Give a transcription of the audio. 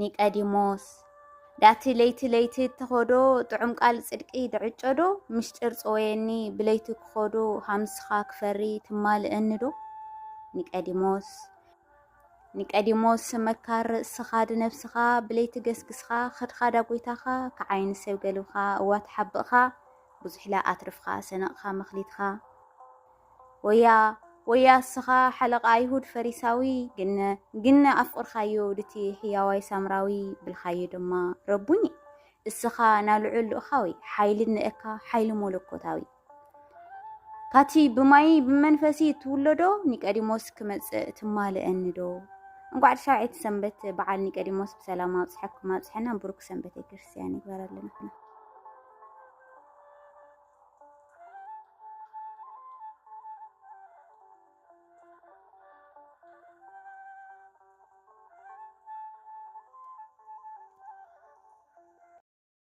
ኒቆዲሞስ ዳቲ ለይቲ ተኸዶ ጥዑም ቃል ጽድቂ ድዕጨዶ ምሽጥር ጾወየኒ ብለይቲ ክኸዶ ሃምስኻ ክፈሪ ትማልአኒ ዶ ኒቆዲሞስ መካር ስኻድ ነፍስኻ ብለይቲ ገስግስኻ ኸድኻ ዳጎይታኻ ከዓይን ሰብ ገልብኻ እዋት ሓብቕኻ ብዙሕላ ኣትርፍኻ ሰነቕኻ መኽሊትኻ ወያ ስኻ ሓለቓ አይሁድ ፈሪሳዊ ግነ ኣፍቅርኻዮ ድቲ ሕያዋይ ሳምራዊ ብልኻዮ ድማ ረቡኒ እስኻ ናልዑል እኻዊ ሓይሊ ንእካ ሓይሊ መለኮታዊ ካቲ ብማይ ብመንፈሲ ትውለዶ ኒቆዲሞስ ክመጽእ ትማልአኒ ዶ እንኳዕ ሻውዒት ሰንበት በዓል ኒቆዲሞስ በሰላም ኣብጽሐኩም ኣብጽሐና ብሩክ ሰንበት ክርስቲያን ይግበረልና